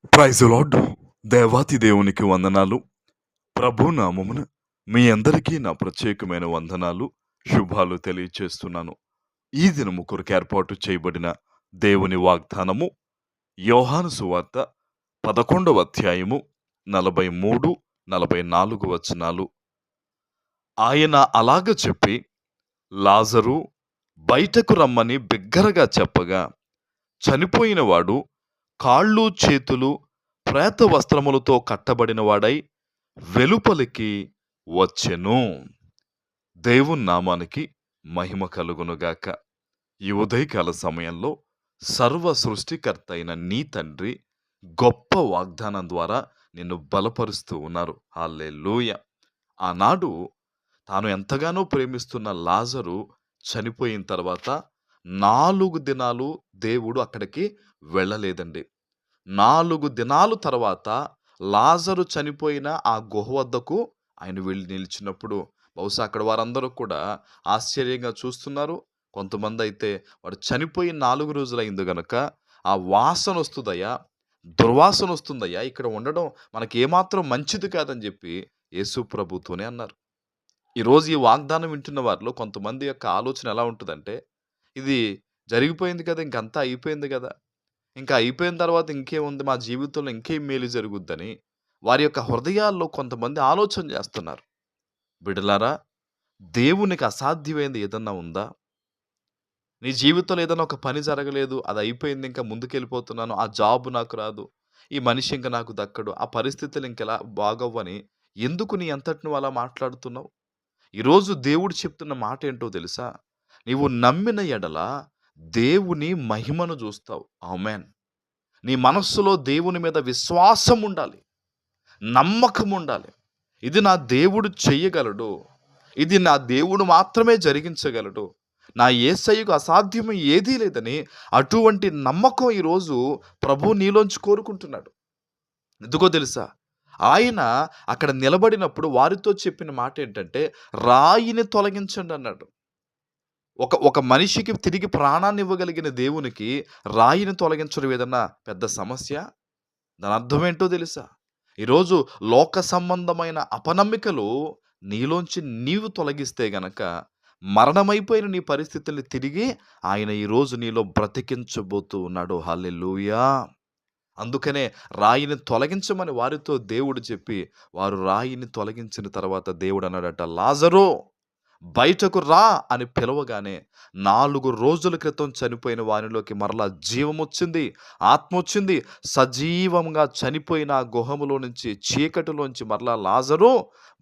Praise lord. దేవాతి దేవునికి వందనాలు. ప్రభు నామమున మీ అందరికీ నా ప్రత్యేకమైన వందనాలు, శుభాలు తెలియచేస్తున్నాను. ఈ దినము కొరకు ఏర్పాటు చేయబడిన దేవుని వాగ్దానము యోహాను సువార్త 11వ అధ్యాయము 43, 44 వచనాలు. ఆయన అలాగ చెప్పి లాజరు బయటకు రమ్మని బిగ్గరగా చెప్పగా చనిపోయినవాడు కాళ్ళు చేతులు ప్రేత వస్త్రములతో కట్టబడిన వాడై వెలుపలికి వచ్చెను. దేవుని నామానికి మహిమ కలుగునుగాక. ఈ ఉదయకాల సమయంలో సర్వ సృష్టికర్త అయిన నీ తండ్రి గొప్ప వాగ్దానం ద్వారా నిన్ను బలపరుస్తూ ఉన్నారు. హల్లెలూయా. ఆనాడు తాను ఎంతగానో ప్రేమిస్తున్న లాజరు చనిపోయిన తర్వాత 4 దినాలు దేవుడు అక్కడికి వెళ్ళలేదండి. 4 దినాలు తర్వాత లాజరు చనిపోయిన ఆ గుహ వద్దకు ఆయన వెళ్ళి నిలిచినప్పుడు బహుశా అక్కడ వారందరూ కూడా ఆశ్చర్యంగా చూస్తున్నారు. కొంతమంది అయితే వాడు చనిపోయి 4 రోజులైంది గనక ఆ వాసన వస్తుందయ్యా, దుర్వాసన వస్తుందయ్యా, ఇక్కడ ఉండడం మనకి ఏమాత్రం మంచిది కాదని చెప్పి యేసు ప్రభుతోనే అన్నారు. ఈరోజు ఈ వాగ్దానం వింటున్న వారిలో కొంతమంది యొక్క ఆలోచన ఎలా ఉంటుందంటే, ఇది జరిగిపోయింది కదా, ఇంకంతా అయిపోయింది కదా, ఇంకా అయిపోయిన తర్వాత ఇంకేముంది, మా జీవితంలో ఇంకేం మేలు జరుగుద్దని వారి యొక్క హృదయాల్లో కొంతమంది ఆలోచన చేస్తున్నారు. బిడ్డలారా, దేవునికి అసాధ్యమైనది ఏదన్నా ఉందా? నీ జీవితంలో ఏదైనా ఒక పని జరగలేదు, అది అయిపోయింది, ఇంకా ముందుకెళ్ళిపోతున్నాను, ఆ జాబ్ నాకు రాదు, ఈ మనిషి ఇంకా నాకు దక్కడు, ఆ పరిస్థితులు ఇంకెలా బాగవ్వని ఎందుకు నీ అంతటి నువ్వు అలా మాట్లాడుతున్నావు? ఈరోజు దేవుడు చెప్తున్న మాట ఏంటో తెలుసా? నీవు నమ్మిన ఎడల దేవుని మహిమను చూస్తావు. ఆమేన్. నీ మనస్సులో దేవుని మీద విశ్వాసం ఉండాలి, నమ్మకం ఉండాలి. ఇది నా దేవుడు చెయ్యగలడు, ఇది నా దేవుడు మాత్రమే జరిగించగలడు, నా యేసయ్యకు అసాధ్యం ఏదీ లేదని అటువంటి నమ్మకం ఈరోజు ప్రభు నీలోంచి కోరుకుంటున్నాడు. ఎందుకో తెలుసా? ఆయన అక్కడ నిలబడినప్పుడు వారితో చెప్పిన మాట ఏంటంటే, రాయిని తొలగించండి అన్నాడు. ఒక మనిషికి తిరిగి ప్రాణాన్ని ఇవ్వగలిగిన దేవునికి రాయిని తొలగించడం ఏదన్నా పెద్ద సమస్య? దాని అర్థం ఏంటో తెలుసా? ఈరోజు లోక సంబంధమైన అపనమ్మికలు నీలోంచి నీవు తొలగిస్తే గనక మరణమైపోయిన నీ పరిస్థితుల్ని తిరిగి ఆయన ఈరోజు నీలో బ్రతికించబోతూ ఉన్నాడు. హల్లెలూయా. అందుకనే రాయిని తొలగించమని వారితో దేవుడు చెప్పి, వారు రాయిని తొలగించిన తర్వాత దేవుడు అన్నాడట, లాజరు బయటకు రా అని పిలవగానే 4 రోజుల క్రితం చనిపోయిన వానిలోకి మరలా జీవమొచ్చింది, ఆత్మ వచ్చింది. సజీవంగా చనిపోయిన ఆ గుహములో నుంచి, చీకటిలోంచి మరలా లాజరు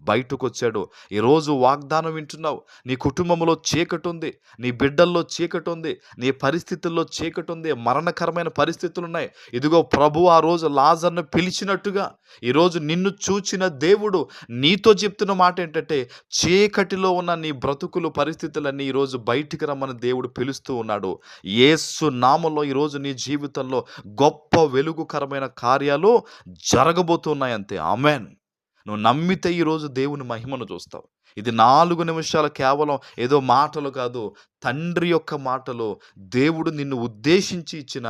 బయటకు వచ్చాడు. ఈరోజు వాగ్దానం వింటున్నావు. నీ కుటుంబంలో చీకటి ఉంది, నీ బిడ్డల్లో చీకటి ఉంది, నీ పరిస్థితుల్లో చీకటి ఉంది, మరణకరమైన పరిస్థితులు ఉన్నాయి. ఇదిగో ప్రభు ఆ రోజు లాజర్ను పిలిచినట్టుగా ఈరోజు నిన్ను చూచిన దేవుడు నీతో చెప్తున్న మాట ఏంటంటే, చీకటిలో ఉన్న నీ బ్రతుకులు పరిస్థితులన్నీ ఈరోజు బయటికి రమ్మని దేవుడు పిలుస్తూ ఉన్నాడు. యేసు నామములో ఈరోజు నీ జీవితంలో గొప్ప వెలుగుకరమైన కార్యాలు జరగబోతున్నాయి అంతే. ఆమేన్. నువ్వు నమ్మితే ఈరోజు దేవుని మహిమను చూస్తావు. ఇది 4 నిమిషాలు కేవలం ఏదో మాటలు కాదు, తండ్రి యొక్క మాటలు, దేవుడు నిన్ను ఉద్దేశించి ఇచ్చిన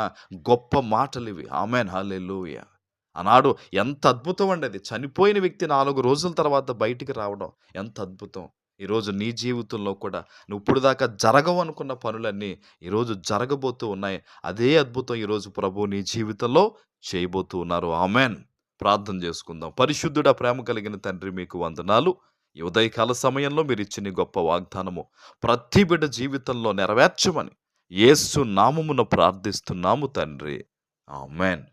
గొప్ప మాటలు ఇవి. ఆమేన్. హల్లెలూయా. ఆనాడు ఎంత అద్భుతం అండి అది. చనిపోయిన వ్యక్తి 4 రోజుల తర్వాత బయటికి రావడం ఎంత అద్భుతం. ఈరోజు నీ జీవితంలో కూడా నువ్వు ఇప్పుడు దాకా జరగవు అనుకున్న పనులన్నీ ఈరోజు జరగబోతూ ఉన్నాయి. అదే అద్భుతం ఈరోజు ప్రభు నీ జీవితంలో చేయబోతూ ఉన్నారు. ఆమేన్. ప్రార్థన చేసుకుందాం. పరిశుద్ధుడా, ప్రేమ కలిగిన తండ్రి, మీకు వందనాలు. ఈ ఉదయకాల సమయంలో మీరు ఇచ్చిన గొప్ప వాగ్దానము ప్రతి బిడ్డ జీవితంలో నెరవేర్చమని యేసు నామమున ప్రార్థిస్తున్నాము తండ్రి. ఆమేన్.